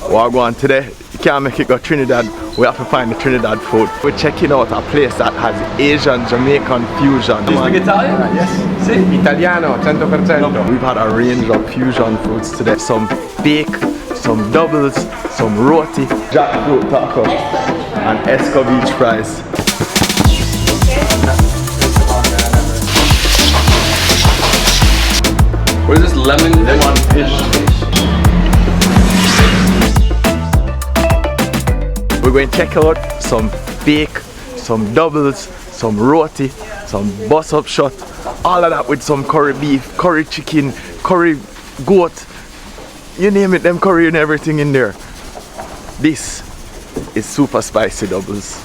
Wha Gwann today, you can't make it go Trinidad, we have to find the Trinidad food. We're checking out a place that has Asian-Jamaican fusion. Do you speak Italian? Yes. Si. Italiano, 100%. We've had a range of fusion foods today. Some bake, some doubles, some roti, jackfruit taco, and escovitch fries. What is this? Lemon fish. We're going to check out some bake, some doubles, some roti, some bus up shot, all of that with some curry beef, curry chicken, curry goat, you name it, them curry and everything in there. This is super spicy doubles.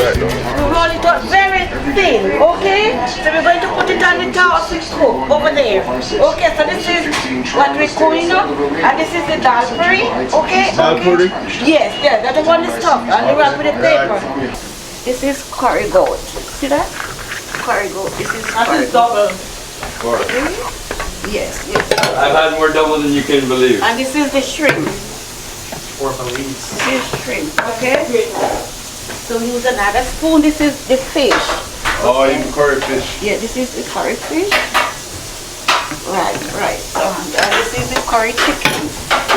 Roll it up very thin, okay? So we're going to put it on the top to cook over there. Okay, so this is what we're cooking up, and this is the dal curry, okay? Dal curry? Yes, that one is tough, and we wrap with the paper. This is curry goat. See that? Curry goat. This is curry double. Yes, yes. I've had more double than you can believe. And this is the shrimp. Or believes. This is shrimp, okay? So use another spoon. This is the fish. Oh, you curry fish. Yeah, this is the curry fish. Right. And this is the curry chicken.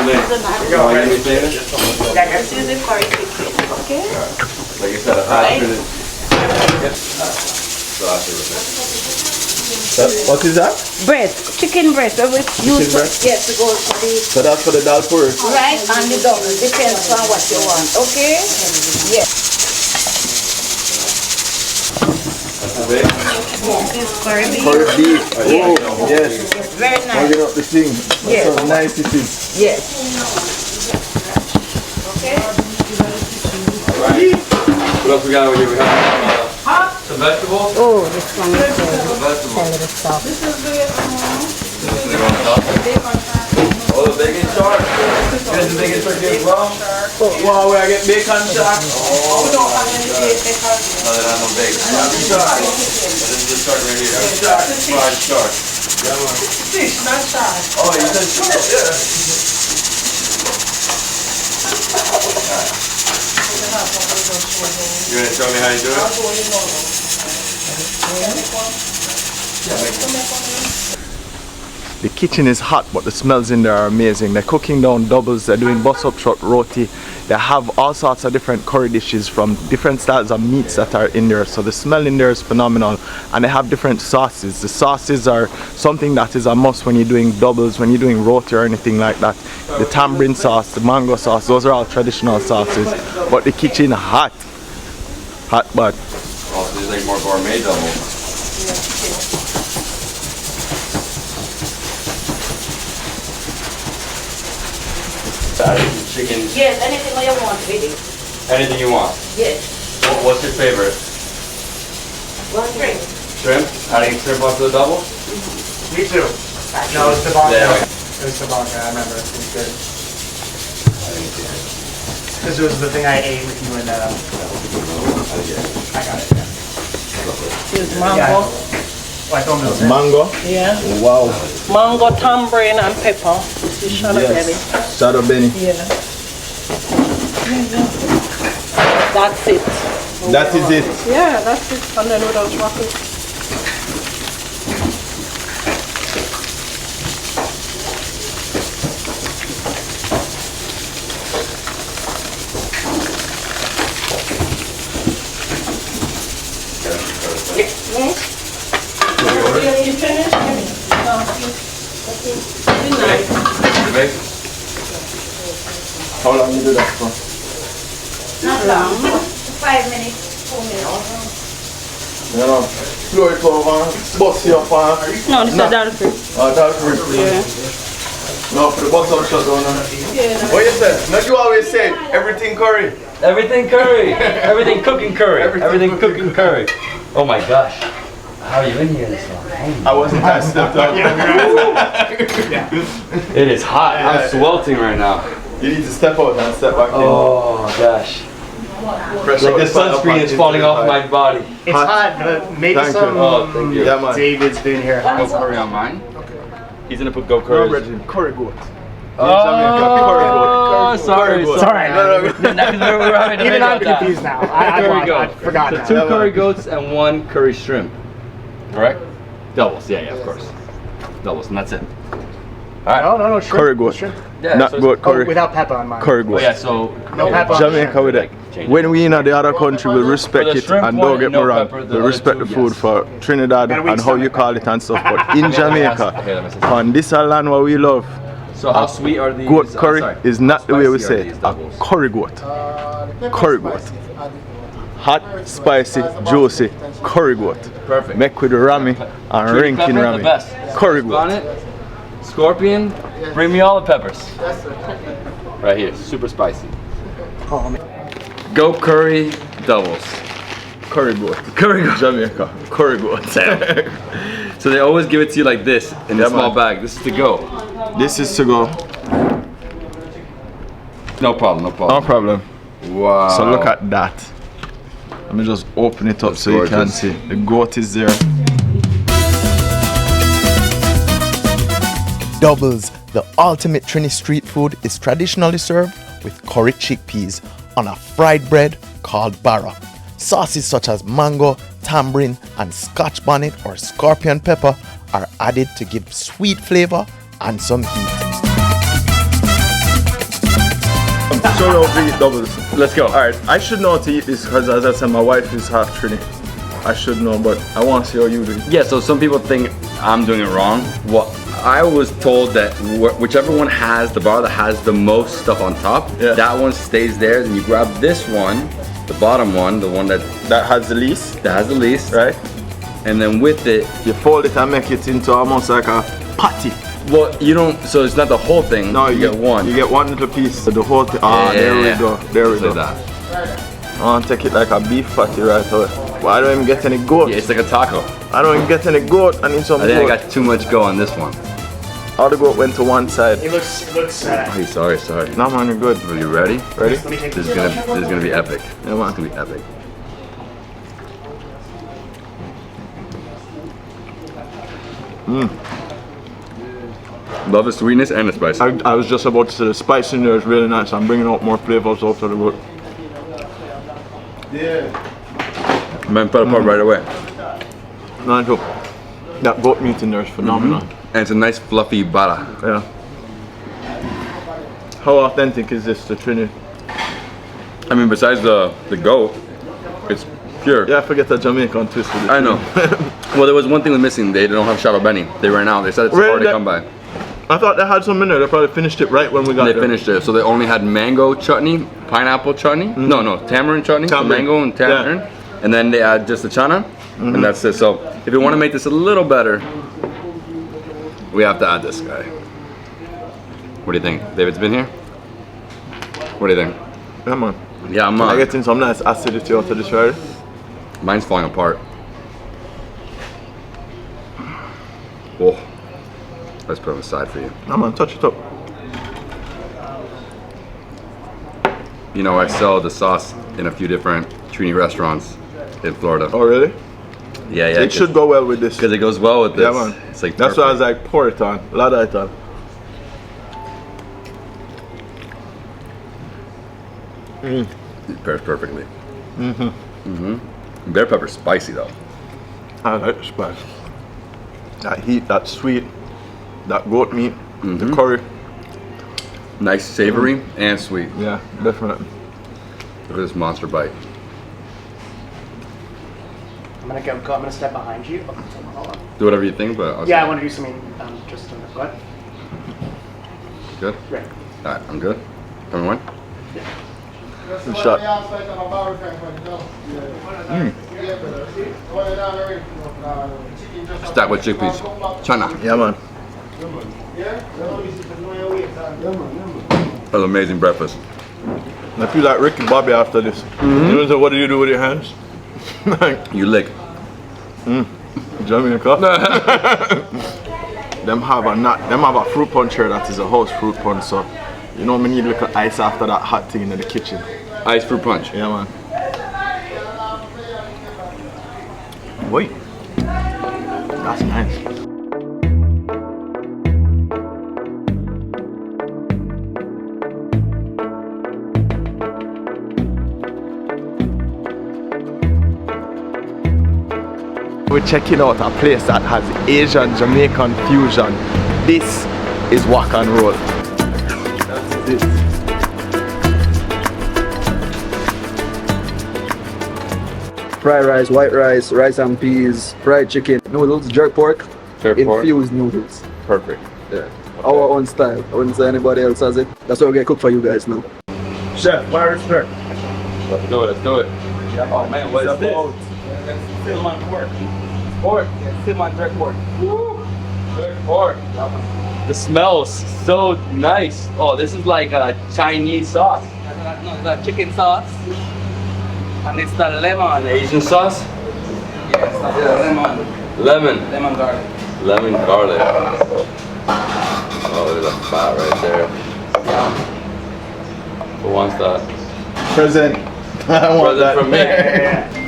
This is another. This is the curry chicken. Okay. Like I said, I've had it. What is that? Breast, chicken breast. Chicken breast? Yes, to go for the. So that's for the dal curry? Right, and the double. Depends on what you want. Okay. Yes. This is curry beef. Curry beef. Yeah. Oh, yes. It's very nice. Hugging up the thing. Yes. So nice it is. Yes. Okay. Alright. What else we got over here? We have some vegetables. Oh, this one is good. Vegetables. Soft. This is on top. Oh, the bacon shark. You guys the bacon shark as well? Wow, I get bacon shark. Oh, we don't have any bacon. No, they don't have no bacon. Shark. This is the shark right here. Shark. Fried shark. Fish, not shark. Oh, you said shark? Yeah. You gonna show me how you do it? The kitchen is hot, but the smells in there are amazing. They're cooking down doubles, they're doing bus up shot roti. They have all sorts of different curry dishes from different styles of meats that are in there. So the smell in there is phenomenal. And they have different sauces. The sauces are something that is a must when you're doing doubles, when you're doing roti or anything like that. The tamarind sauce, the mango sauce, those are all traditional sauces. But the kitchen hot. Hot but. Oh, so these like more gourmet doubles. Chicken. Yes, anything you want, really. Anything you want. Yes. What's your favorite? One drink. Shrimp? Adding shrimp onto the double? Me too. No, it's the vodka. Yeah. It was the vodka, I remember. It was good. Because it was the thing I ate with you and I got it, yeah. Is mango. Oh, I told him it was Mango? Yeah. Wow. Mango, tambourine, and pepper. This is shadow belly. Shadow Benny. Yeah. That's it. That is it. Yeah, that's it. And then we just wrap it. How long you do that for? Not long. 5 minutes, 4 minutes. You know, floor it over, bust it up on. No, this is dal curry. Dal curry. Yeah. No, for the bottom shot down. Yeah. What you say? No, you always say everything curry. Everything curry. Everything cooking curry. Everything cooking curry. Oh my gosh. How are you in here this long? I wasn't, I stepped out. It is hot. I'm sweltering right now. You need to step out and step back Oh gosh. Pressure Like the sunscreen is falling off my body. It's hot, but maybe Thank some you. Oh, thank you. Yeah, man. David's been here. Go curry on mine. He's gonna put go No, curry. Bridget, curry goat. Oh, sorry. It's alright. Even I'm confused. confused now. I forgot now. So 2 curry goats and 1 curry shrimp. Correct? Doubles. Yeah, of course. Doubles, and that's it. All right. No, shrimp. Curry goat. Shrimp. Yeah, Not so- goat, curry. Without pepper on mine. Curry Oh, goat. yeah. So No pepper on Jamaica shrimp. with it. Change it. When we in the other country, we respect For the it shrimp and one, don't get me no wrong. pepper, the We other respect two, the food yes. for Trinidad And we and how you stomach. call it and stuff. But in Jamaica, Okay, let me see. on this land what we love, So how sweet are these? goat curry sorry. is not the way we Spicy are say these it. A doubles? curry goat. Curry goat. Hot, spicy, juicy curry goat. Perfect. Make with rami and Chili ranking pepper, rami. the best. Curry On goat. it. Scorpion, bring me all the peppers. Right here, super spicy. Goat curry doubles. Curry goat. Curry goat. Jamaica. Curry goat. So they always give it to you like this in a Yeah, small man. bag. This is to go. This is to go. No problem, no No problem. problem. Wow. So look at that. Let me just open it up That's so you can gorgeous. see. The goat is there. Doubles, the ultimate Trini street food, is traditionally served with curry chickpeas on a fried bread called barra. Sauces such as mango, tamarind, and scotch bonnet or scorpion pepper are added to give sweet flavor and some heat. Show me how to eat doubles. Let's go. Alright, I should know how to eat this because as I said, my wife is half Trini. I should know, but I want to see how you do it. Yeah, so some people think I'm doing it wrong. Well, I was told that whichever one has the bar that has the most stuff on top, Yeah. that one stays there. Then you grab this one, the bottom one, the one that Has the least, has the least, right? and then with it, You fold it and make it into almost like a patty. well, you don't. So it's not the whole thing. No, you get one. You get one little piece. The whole thing. Ah, Yeah, there we yeah, go. There we Just go. like that. I want to take it like a beef patty right away. But I don't even get any goat. Yeah, it's like a taco. I don't even get any goat. I need some I think goat. I got too much go on this one. All the goat went to one side. It looks. Hey, sorry. No man, you're good. Are you ready? Ready? Let me take This is gonna be epic. Yeah, man. It's gonna be epic. Love the sweetness and the spice. I was just about to say the spice in there is really nice. I'm bringing out more flavors out of the goat. Man, fell apart right away. No, joke. That goat meat in there is phenomenal. And it's a nice fluffy bala. Yeah. How authentic is this to Trini? I mean, besides the goat, it's pure. Yeah, I forget the Jamaican twist with it. I know. Well, there was one thing missing. They don't have Shadow Benny. They ran out. They said it's Really? hard to come by. I thought they had some in there. They probably finished it right when we got They there. finished it, so they only had mango chutney, pineapple chutney. No, tamarind chutney. So Tamarind. mango and tamarind, and then they add just the chana, and that's it. So if you want to make this a little better, we have to add this guy. What do you think? David's been here. What do you think? Yeah, man. Yeah, I'm I'm on. getting some nice acidity out of this right? Mine's falling apart. Oh, let's put it on the side for you. No, man, touch it up. You know, I sell the sauce in a few different Trini restaurants in Florida. Oh, really? Yeah, yeah. It should go well with this. because it goes well with this. Yeah, man. It's like That's why I was perfect. like, pour it on. Ladder it on. It pairs perfectly. Bear pepper's spicy though. I like the spice. That heat, that sweet, that goat meat, the curry. Nice, savory, and sweet. Yeah, definitely. Look at this monster bite. I'm gonna step behind you. Oh, hold on. Do whatever you think, but I'll Yeah, I say- want to do something. Just on the foot. Good. Right. All right, I'm good. Everyone. Good shot. Stack with chickpeas. Chana. Yeah, man. That was amazing breakfast. I feel like Ricky Bobby after this. You know what do you do with your hands? You lick. Jamaica. them have a fruit punch here that is a house fruit punch, so You know, we need a little ice after that hot thing in the kitchen. Ice fruit punch. Yeah, man. Wait. That's nice. We're checking out a place that has Asian-Jamaican fusion. This is Wha Gwann. That's it. Fried rice, white rice, rice and peas, fried chicken, noodles, jerk pork, infused noodles. Perfect. Yeah. Our own style. I wouldn't say anybody else has it. That's what we're gonna cook for you guys now. Chef, why respect? Let's do it, let's do it. Oh man, what is this? Cinnamon pork. Pork, yeah, cinnamon jerk pork. Woo! Jerk pork. The smells so nice. Oh, this is like a Chinese sauce. No, it's a chicken sauce. And it's the lemon. Asian sauce? Yes, lemon. Lemon. Lemon garlic. Lemon garlic. Oh, there's a fat right there. Who wants that? Present. I want Present that. from me.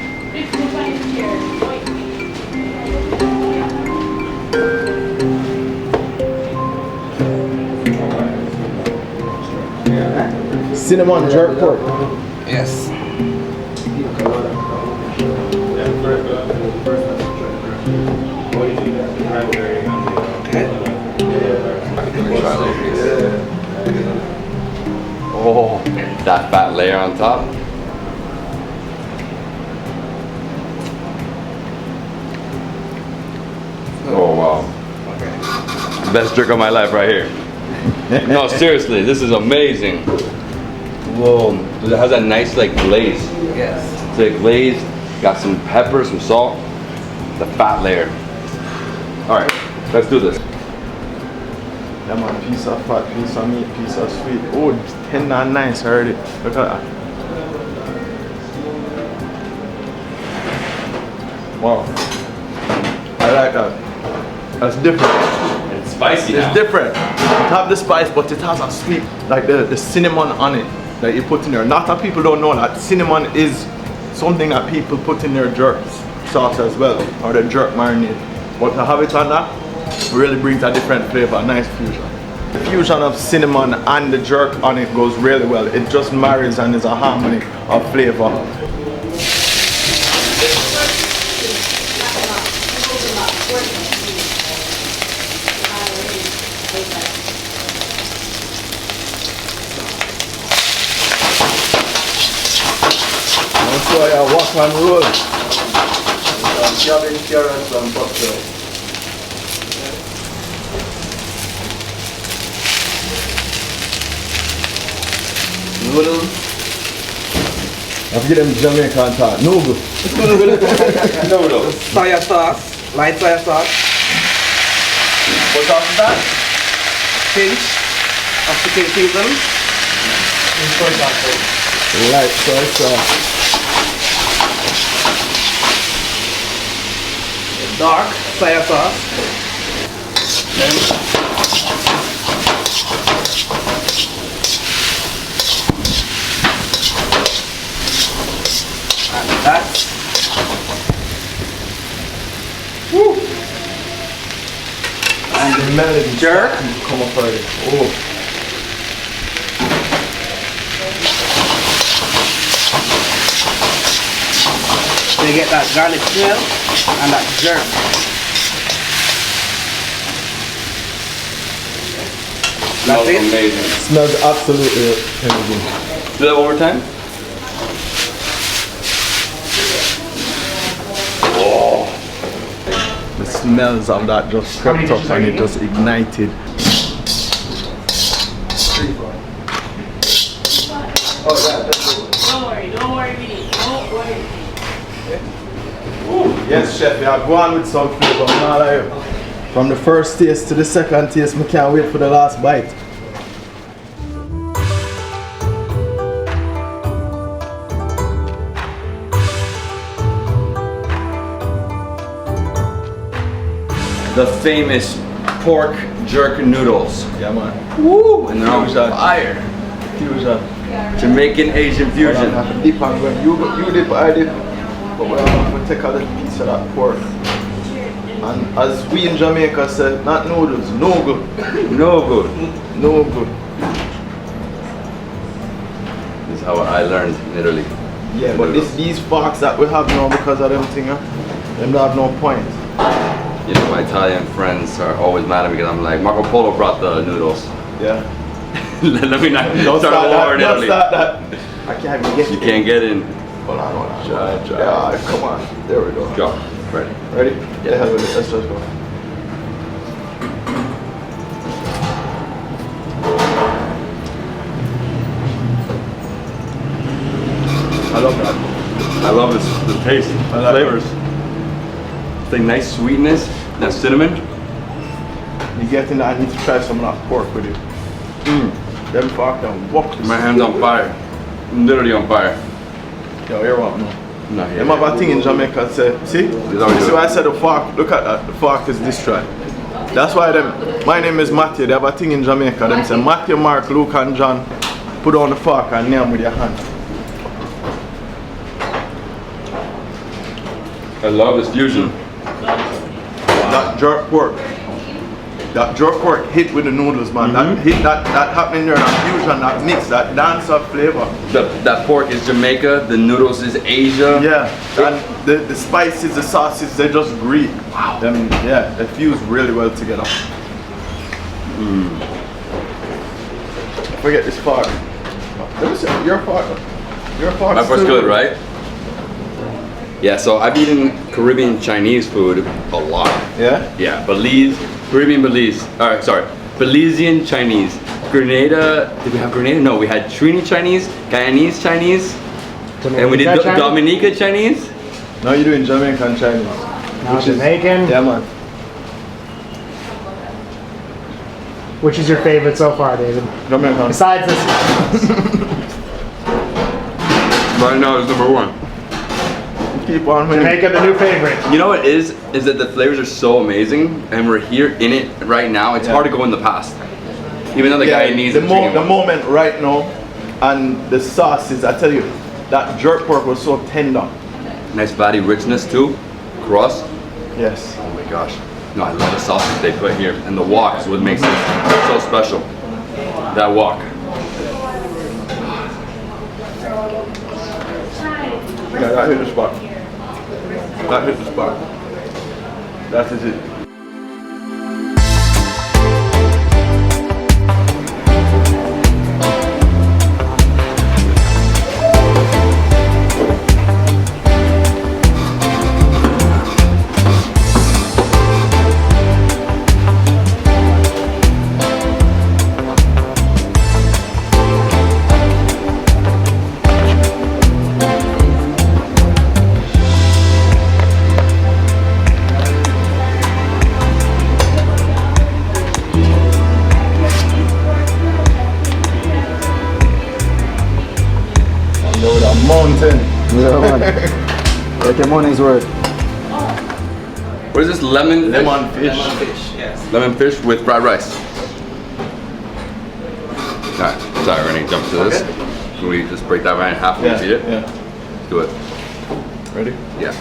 Cinnamon jerk pork. Yes. Oh, that fat layer on top. Oh wow. Best jerk of my life right here. No, seriously, this is amazing. Whoa, it has a nice like glaze. Yes. It's like glazed, got some pepper, some salt, the fat layer. All right, let's do this. Yeah, man, piece of fat, piece of meat, piece of sweet. Oh, it's tender and nice already. Look at that. Wow. I like that. That's different. It's spicy It's now. different. It have the spice, but it has a sweet, like the cinnamon on it that you put in there. Not that people don't know that cinnamon is something that people put in their jerk sauce as well, or the jerk marinade. But to have it on that really brings a different flavor, a nice fusion. The fusion of cinnamon and the jerk on it goes really well. It just marries and is a harmony of flavor. So I walk and roll. Cabbage, carrots and butter. Noodles. I've given them Jamaican talk. Noodles. Noodles. Soya sauce, light soya sauce, What sauce is that? pinch of chicken season, Light soy sauce. dark soya sauce, and that's And the melody jerk. come up already. Oh. So you get that garlic smell and that jerk. Smells That's it. amazing. Smells absolutely amazing. Do that one more time. The smells of that just crept up and it just ignited. Don't worry, Vinny. Don't worry. Yes, chef, we are going with some flavor. I'm not like, from the first taste to the second taste, I can't wait for the last bite. The famous pork jerk noodles. Yeah, man. Woo! And they're on Fusion. fire. Fusion. Jamaican Asian fusion. Dip on when you dip, I dip. But we're going to take a little piece of that pork. And as we in Jamaica say, not noodles, no good. No good. No good. This is how I learned in Italy. Yeah, but these forks that we have now because of them thing, them don't have no point. You know, my Italian friends are always mad at me because I'm like, Marco Polo brought the noodles. Yeah. Let me not Don't start a war in don't Italy. start that. I can't even get You can't get in. Hold on. Try. Yeah, come on. There we go. Go. Ready. Ready? Yeah. The hell with it. Let's just go. I love that. I love this, the taste, I the like flavors. It's like nice sweetness, that cinnamon. You get in there, I need to try some of that pork with it. Them fuck them walk. My hand's on fire. I'm literally on fire. Yo, here what no. No, Them have a thing in Jamaica say, see? See why I said the fork? Look at that. The fork is destroyed. That's why them, my name is Matthew. They have a thing in Jamaica. Them say Matthew, Mark, Luke and John. Put on the fork and name with your hand. I love this fusion. That jerk pork. That jerk pork hit with the noodles, man. That hit, that happening there, that fusion, that mix, that dance of flavor. That pork is Jamaica, the noodles is Asia. Yeah, and the spices, the sauces, they just great. Wow. Yeah, they fuse really well together. Forget this fork. Let me see, your fork. My fork's good, right? Yeah, so I've eaten Caribbean Chinese food a lot. Yeah? Yeah, Caribbean Belize. Alright, sorry. Belizean Chinese. Grenada, did we have Grenada? No, we had Trini Chinese, Guyanese Chinese, and we did Dominica Chinese. Now you're doing Jamaican Chinese. Now Jamaican. Yeah, man. Which is your favorite so far, David? Jamaican. Besides this one. Right now it's number one. Keep on winning. Jamaica, the new favorite. You know what it is that the flavors are so amazing, and we're here in it right now. It's hard to go in the past. Even though the guy needs the moment right now, and the sauces, I tell you, that jerk pork was so tender. Nice fatty richness too. Crust. Yes. Oh my gosh. No, I love the sausage they put here. And the wok is what makes it so special. That wok. Yeah, that hit the spot. That hit the spot. That is it. Mountain. Yeah, man. Like your money's worth. What is this? Lemon fish? Lemon fish. Lemon fish with fried rice. Alright, sorry, we're gonna jump to this. Can we just break that right in half and eat it? Yeah. Let's do it. Ready? Yeah.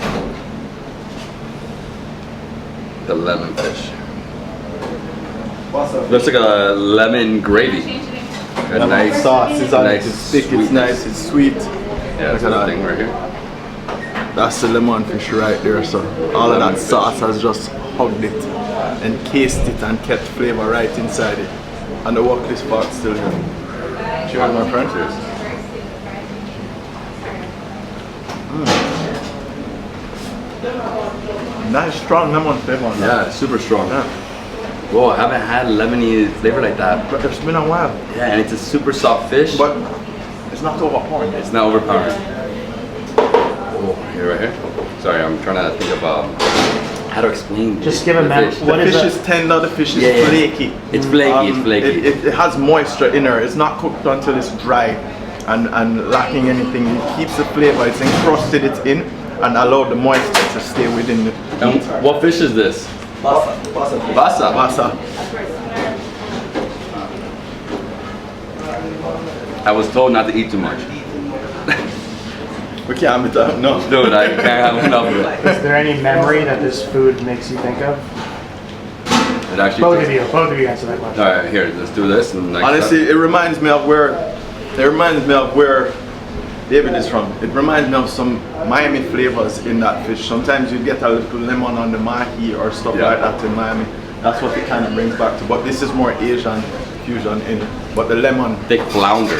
The lemon fish. What's up? Looks like a lemon gravy. A nice sauce is on nice it. It's thick, sweetness. it's nice, it's sweet. Yeah, that's Look at the thing right here. That's the lemon fish right there, so all of that sauce has just hugged it, encased it and kept flavor right inside it. And the workless part still here. Cheers, my friend. Cheers. Nice strong lemon flavor. Yeah, it's super strong. Yeah. Whoa, I haven't had lemony flavor like that. But it's been a while. Yeah, and it's a super soft fish. But it's not overpowering. It's not overpowering. Oh, here, right here. Sorry, I'm trying to think of how to explain. Just give him the that. fish. What the is fish that? is tender, the fish is Yeah, yeah. flaky. It's flaky. It's flaky. It has moisture in there. It's not cooked until it's dry and lacking anything. It keeps the flavor. It's encrusted it in and allowed the moisture to stay within the And what fish is this? Basa. Basa. Basa. I was told not to eat too much. We can't be done. No. Dude, I can't have enough of it. Is there any memory that this food makes you think of? It actually Both of you answer that question. All right, here, let's do this. And Honestly, it reminds me of where David is from. It reminds me of some Miami flavors in that fish. Sometimes you get a little lemon on the mahi or stuff like that in Miami. That's what it kind of brings back to. But this is more Asian fusion in it. But the lemon, thick flounder,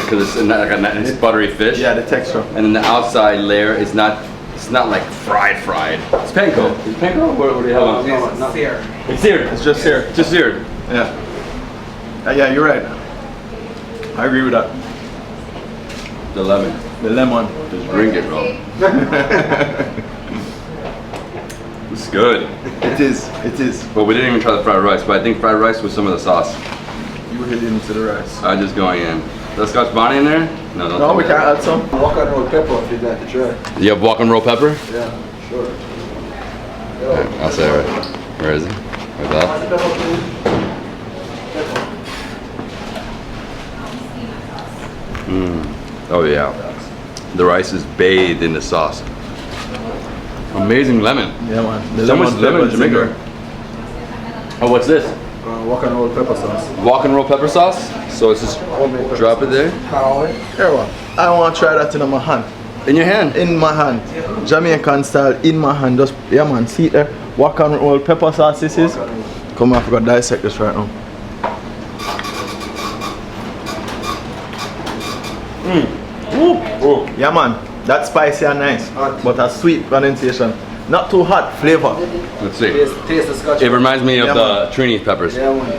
because it's like a nice buttery fish. Yeah, the texture. And then the outside layer is not. It's not like fried. It's panko. Is panko? What do you have on? It's seared. It's seared. It's just seared. Just seared. Yeah. Yeah, you're right. I agree with that. The lemon. The lemon. Just drink it, bro. It's good. It is. It is. But we didn't even try the fried rice. But I think fried rice with some of the sauce. You were hitting into the rice. I'm just going in. The Scotch bonnet in there? No, don't. No, we can't add some. Walk on roll pepper if you'd like to try. You have walk and roll pepper? Yeah, sure. Yeah, I'll say it right. Where is it? Like that? Oh yeah. The rice is bathed in the sauce. Amazing lemon. Yeah, man. The So much lemon in flavors in Jamaica. Oh, what's this? Walk on roll pepper sauce. Walk and roll pepper sauce. So it's just drop it there. Here, one. I want to try that in my hand. In your hand. In my hand. Jamaican style, in my hand. Just, yeah, man. See it there? Walk and roll pepper sauce. This is. Come on, I forgot to dissect this right now. Ooh. Yeah, man. That's spicy and nice, but a sweet pronunciation. Not too hot flavor. Let's see. Taste the Scotch. It reminds me of Yeah, the Trini peppers. Yeah, man.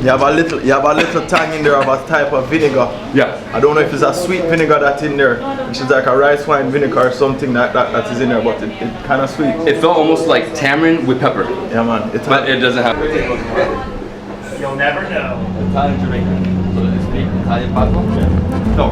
You have a little tang in there of a type of vinegar. Yeah. I don't know if it's a sweet vinegar that's in there, which is like a rice wine vinegar or something like that is in there, but it kind of sweet. It felt almost like tamarind with pepper, Yeah, man. but it doesn't have. You'll never know. Italian Jamaican. So they speak Italian patois? No.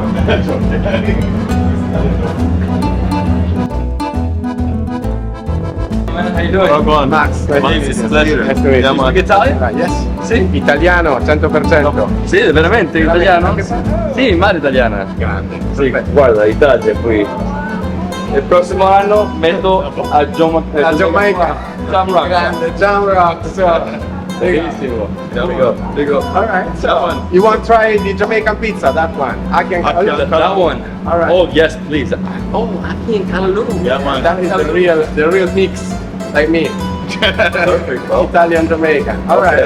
How you doing? Wha Gwann. Max, It's a pleasure. nice to meet Yeah, you. man. Speak Italian? Yes. Sì. Italiano, 100%. Sì, veramente italiano? Sì, madre italiana. Grande. Sì, guarda, Italia qui. Il prossimo anno metto a Jamaica. Jamrock. Grande, Jamrock. Bellissimo. There we go. All right. That one. You want to try the Jamaican pizza? That one. I can. That one. All right. Oh yes, please. Oh, I can't Callaloo. Yeah, man. That is the real mix, like me. Perfect, bro. Italian Jamaican. All right.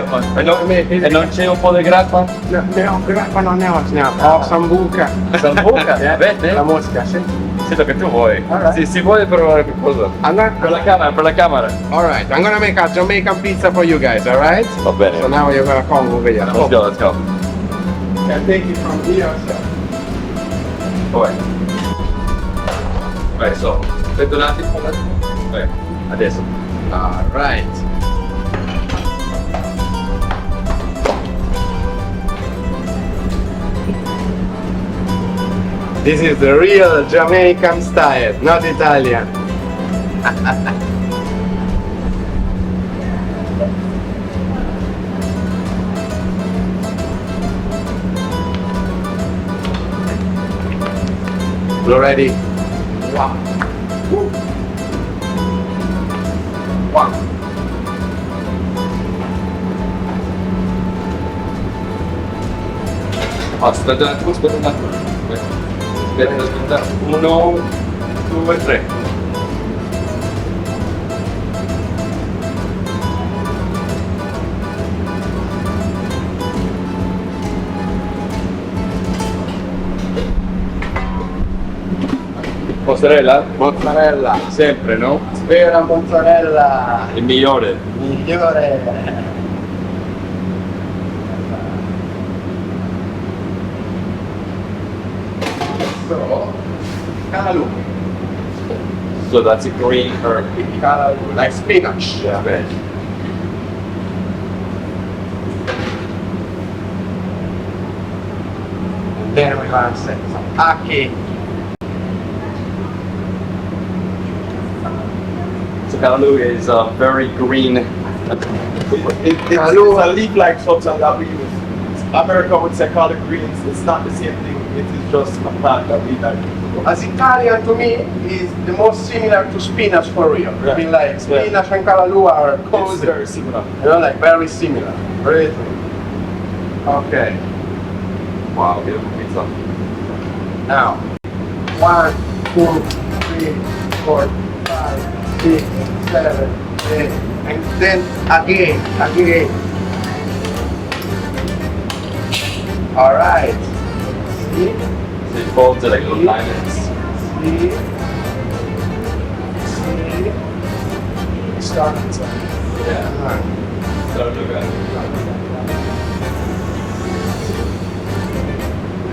E non c'è un po' di grappa? No, grappa non ne ho. Ho sambuca. Sambuca? Yeah. Vede? La mosca, sì. Sì, che tu vuoi. Alright. Sì, si vuole provare qualcosa. Per la camera. All right. I'm gonna make a Jamaican pizza for you guys. All right. Va bene. So now you're gonna come over here. Let's go. Can take it from here. So. Vai. Vai, so. Aspetta un attimo. Vai. Adesso. All right. This is the real Jamaican style, not Italian. You ready? Wow. Wow. Aspetta un attimo. Aspetta. 1, 2, 3. Mozzarella. Sempre, no? Vera mozzarella. Il migliore. Migliore. So, callaloo. So that's a green herb. Callaloo, like spinach. Yeah. Veg. Then we want to set some ackee. So callaloo is very green. It's a leaf-like substance that we use. America would say call it greens. It's not the same thing. It is just a plant that we like. As Italian to me is the most similar to spinach for real. Right. I mean like spinach and callaloo are It's cozy. very similar. You know, like very similar. Right. Okay. Wow, beautiful pizza. Now, 1, 2, 3, 4, 5, 6, 7, 8, and then again. All right. See? They fold to like little diamonds. See? Start it. Yeah. So good.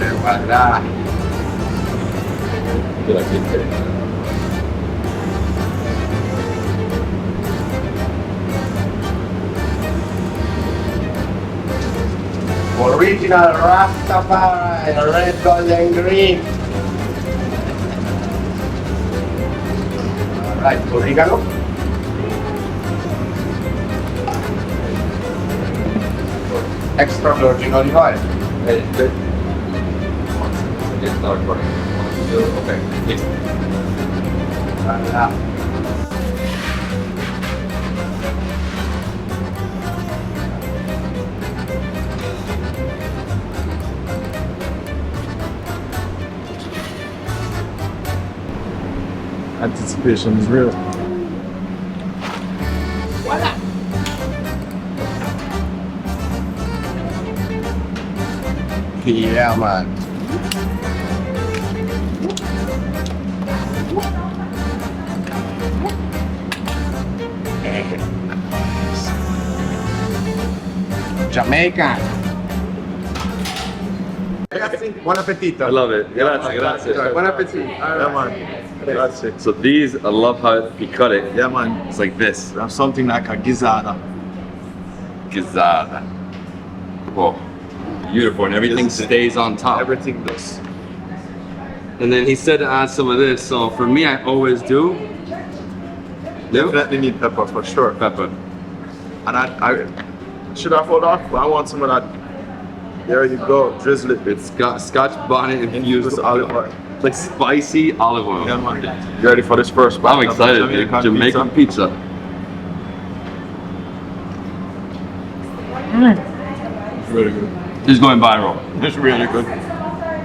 And voila. Feel like it's good. Original Rastafari, red, gold, and green. Alright, oregano. Extra virgin olive oil. Hey, good. It's not recording. 1, 2, okay. Voila. Anticipation is real. Yeah, man. Jamaican. Buon appetito. I love it. Grazie. Buon appetito. Yeah, man. That's it. So these, I love how you cut it. Yeah, man. It's like this. We have something like a gizzada. Gizzada. Whoa. Beautiful, and everything stays on top. Everything does. And then he said to add some of this, so for me, I always do. Definitely need pepper for sure. Pepper. And I should have hold off, but I want some of that. There you go, drizzle it. It's got Scotch bonnet infused Infused olive oil. It's like spicy olive oil. Yeah, man. You ready for this first bite? I'm excited, dude. Jamaican pizza. Really good. It's going viral. It's really good.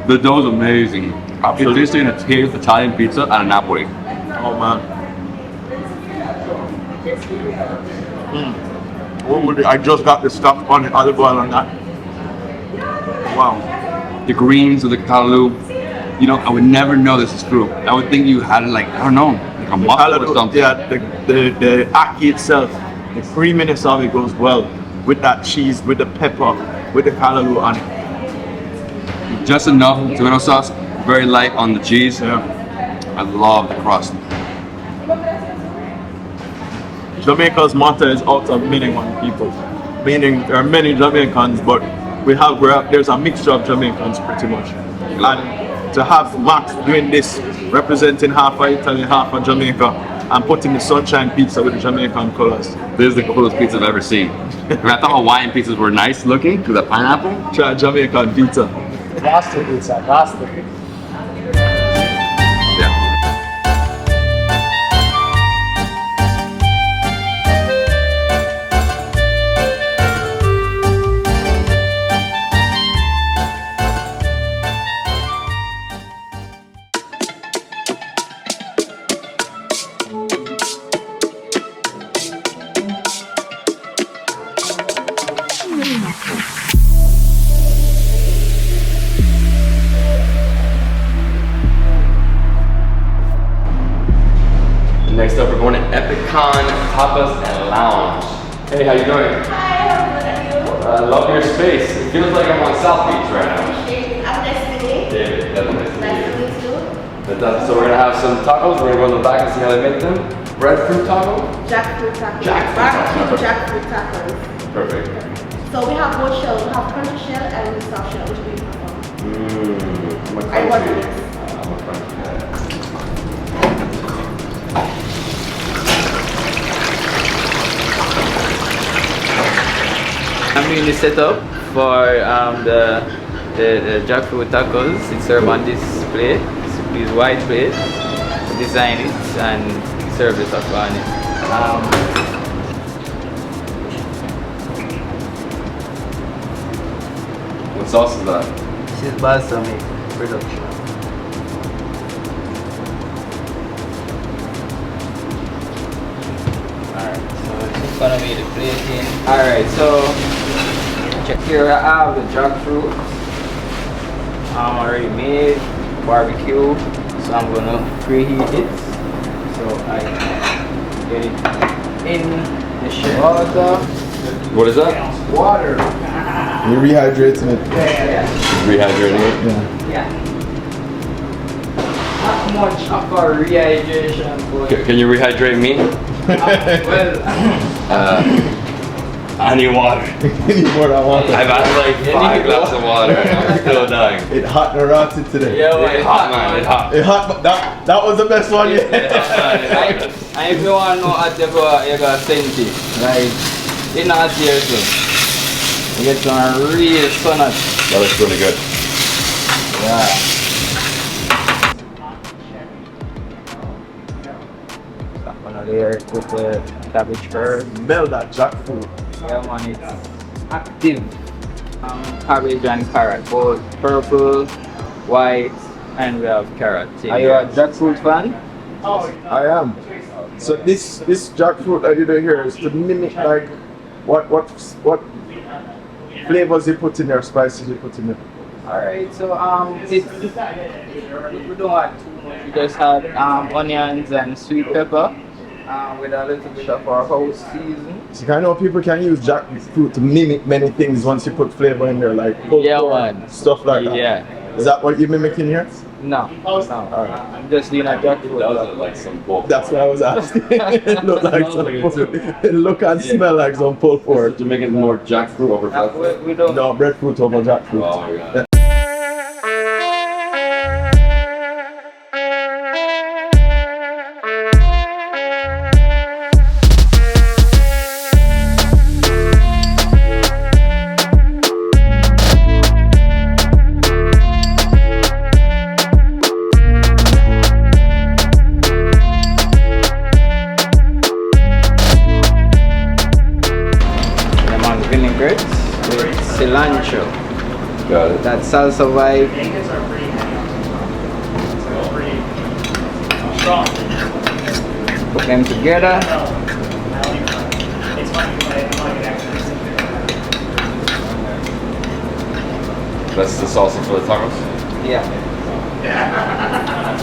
The dough's amazing. Absolutely. It's tasting a Italian pizza and a Napoli. Oh man. What would it, I just got the stuff on the olive oil on that. Wow. The greens with the callaloo. You know, I would never know this is fruit. I would think you had like, I don't know, like a mussel or something. Yeah, the ackee itself, the creaminess of it goes well with that cheese, with the pepper, with the callaloo on it. Just enough tomato sauce, very light on the cheese. Yeah. I love the crust. Jamaica's motto is out of many one people. Meaning there are many Jamaicans, but there's a mixture of Jamaicans pretty much. And to have Max doing this, representing half of Italy, half of Jamaica, and putting the sunshine pizza with the Jamaican colors. This is the coolest pizza I've ever seen. I thought Hawaiian pizzas were nice looking because of pineapple. Try Jamaican pizza. Boston pizza, Boston. Yeah. Next up, we're going to Epicon Tapas and Lounge. Hey, how you doing? Hi, how good are you? I love your space. It feels like I'm on South Beach right now. I'm Destiny. David, that's nice to Nice meet to you. meet you. So we're gonna have some tacos. We're gonna go in the back and see how they make them. Breadfruit taco. Jackfruit tacos. Jackfruit Barbecue tacos. jackfruit tacos. Perfect. So we have both shells. We have crunchy shell and soft shell, which we prefer. I'm a I want crunchy. this. I'm a crunchy guy. I'm in the setup. for the jackfruit tacos. It's served on this plate, this white plate. Design it and serve the taco on it. What sauce is that? This is balsamic production. Alright, so this is gonna be the plating. Alright, so check here, I have the jackfruit already made, barbecue. So I'm gonna preheat it. So I get it in the shell. Water. What is that? Water. You're rehydrating it. Yeah. Rehydrating it? Yeah. Not much of a rehydration, but Can you rehydrate me? well, I need water. Anymore I want I've had like 5 glasses of water and I'm still dying. It hot and rotted today. yeah, well, It's hot, man. It's hot. It hot, but that was the best one yet. And if you want to know at you got send it. Like, it's not here too. You get some real sun at. That looks really good. Yeah. That one there, put the cabbage first. Smell that jackfruit. Yeah man, it's active. Cabbage and carrot, both purple, white, and we have carrot. Are you a jackfruit fan? I am. So this jackfruit that you do here is to mimic like what flavors you put in there, spices you put in there. Alright, so we don't add too much. We just add onions and sweet pepper with a little bit of our house season. So I know people can use jackfruit to mimic many things once you put flavor in there, like pulled pork, stuff like that. Yeah. Is that what you're mimicking here? No. I'm just doing a jackfruit. That was like some pork. That's what I was asking. It looked like some it look and smell like some pulled pork. Jamaican more jackfruit over breadfruit. We don't. No, breadfruit over jackfruit. Oh my god. Vinaigrette with cilantro. Got it. That salsa vibe. Put them together. That's the salsa for the tacos? Yeah.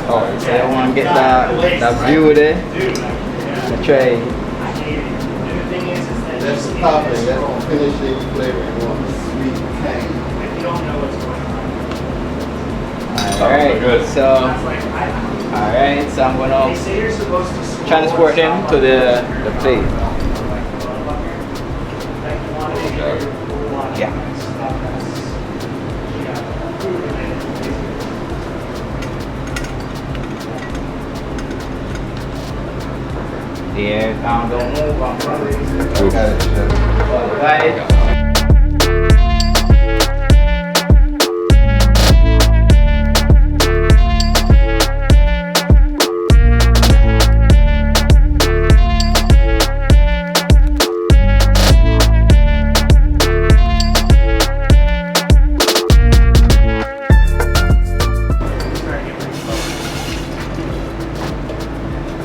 Oh, so you want to get that view there? Try. That's the topping, that don't finish the flavor. You want the sweet tang. Alright, good. so I'm gonna transport them to the plate. Yeah. Yeah, don't move. Alright.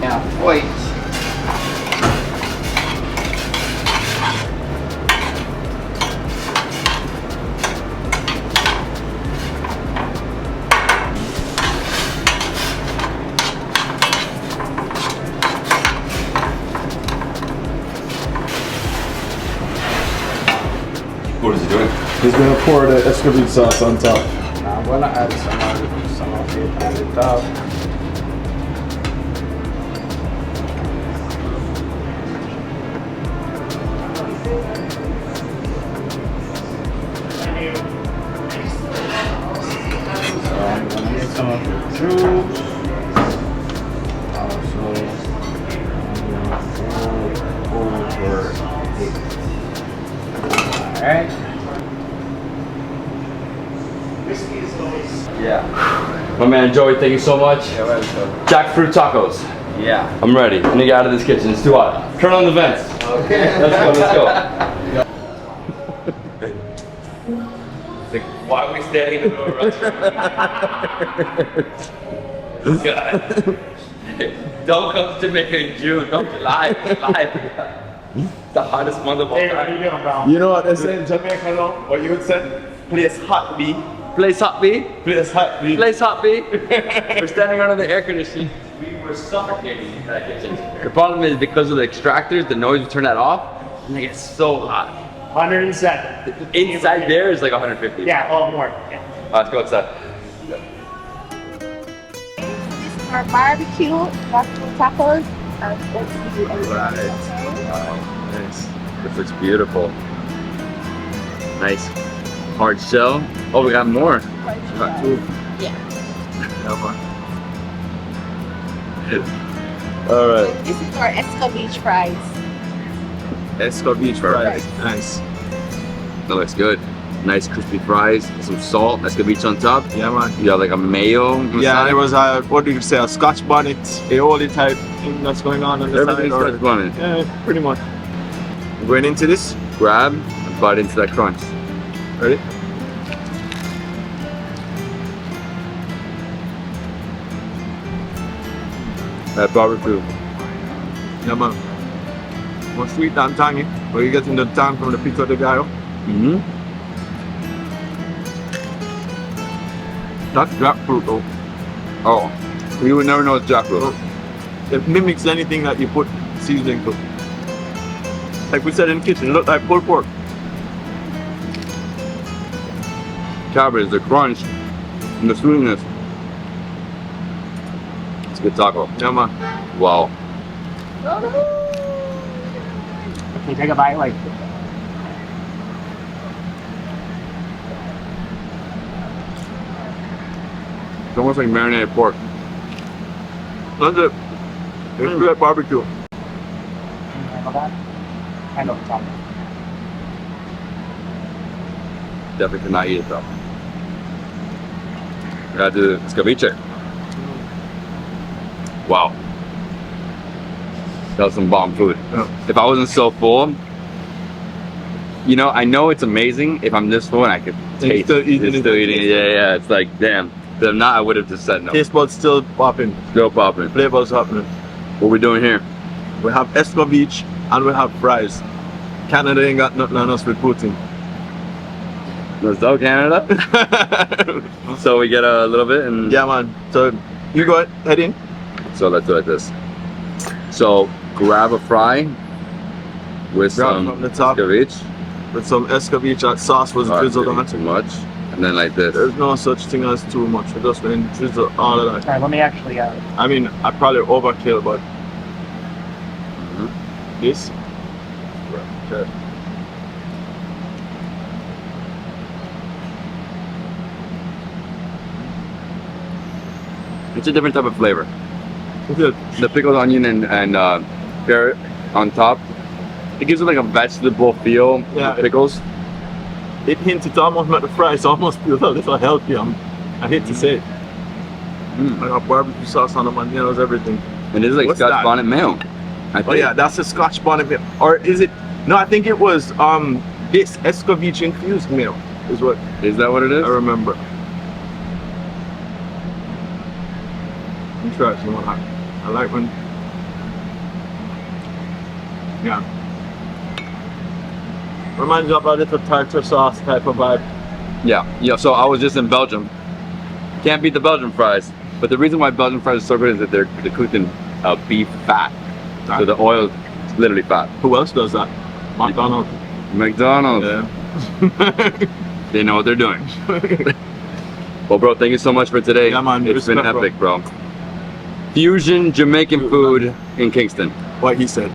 Yeah, wait. What is he doing? He's gonna pour the escovitch sauce on top. Now I'm gonna add some of it on the top. So I'm gonna get some of the juice. Also, I'm gonna pour over it. Alright. Yeah. My man Joey, thank you so much. Yeah, welcome. Jackfruit tacos. Yeah. I'm ready. I need to get out of this kitchen. It's too hot. Turn on the vents. Okay. Let's go. Like, why are we standing in the middle of a restaurant? God. Don't come to Jamaica in June. Come July. July. The hottest month of all time. You know what they say in Jamaica now? What you would say? Place hot bee. Place hot bee. Place hot bee. Place hot bee. We're standing under the air conditioning. We were suffocating in that kitchen. The problem is because of the extractors, the noise, we turn that off, and it gets so hot. 107. Inside there is like 150. Yeah, oh, more. Yeah. Let's go outside. This is our barbecue, Jackfruit tacos. Nice. This looks beautiful. Nice. Hard shell. Oh, we got more. Got two. Yeah. All right. And this is our escovitch fries. Escovitch fries. Nice. That looks good. Nice crispy fries, some salt, escovitch on top. Yeah, man. You got like a mayo. on the Yeah, side. there was a, what do you say, a Scotch bonnet, aioli type thing that's going on the Everything's side. Scotch bonnet. Yeah, pretty much. Going into this. Grab and bite into that crunch. Ready? That barbecue. Yeah, man. More sweet than tangy, but you getting the tang from the pico de gallo. Mm-hmm. That's jackfruit though. Oh, you would never know it's jackfruit. It mimics anything that you put seasoning to. Like we said in the kitchen, it looked like pulled pork. Cabbage, the crunch, and the sweetness. It's a good taco. Yeah, man. Wow. Can you take a bite? Like, It's almost like marinated pork. That's it. It's good barbecue. I know it's on. Definitely could not eat it though. We gotta do the ceviche. Wow. That was some bomb food. Yeah. If I wasn't so full, you know, I know it's amazing if I'm this full and I could taste still eating it's it. still eating it. Yeah, it's like, damn. But if not, I would have just said no. Taste buds still popping. Still popping. Flavors happening. What we doing here? We have escovitch and we have fries. Canada ain't got nothing on us with Putin. Let's go, Canada. So we get a little bit and Yeah, man. So you go ahead, head in. so let's do it like this. So grab a fry with Grab some from the top. ceviche. With some escovitch that sauce was Alright, drizzled maybe on. too much. And then like this. There's no such thing as too much. We just went drizzle all of that. Alright, let me actually, I mean, I probably overkill, but this. Okay. It's a different type of flavor. Good. The pickled onion and carrot on top. It gives it like a vegetable feel. Yeah, with pickles. It hints, it almost make the fries almost feel a little healthy. I hate to say it. I got barbecue sauce on them and you know, everything. And this is like What's Scotch that? bonnet mayo. I Oh think. yeah, that's a Scotch bonnet meal. Or is it? No, I think it was this escovitch infused meal is what Is that what it is? I remember. Interesting one. I like when. Yeah. Reminds you of a little tartar sauce type of vibe. Yeah. So I was just in Belgium. Can't beat the Belgian fries. But the reason why Belgian fries are so good is that they're cooked in beef fat. So the oil is literally fat. Who else does that? McDonald's. McDonald's. Yeah. They know what they're doing. Well, bro, thank you so much for today. Yeah, man. It's been Respect, epic, bro. Fusion Jamaican food in Kingston. What he said.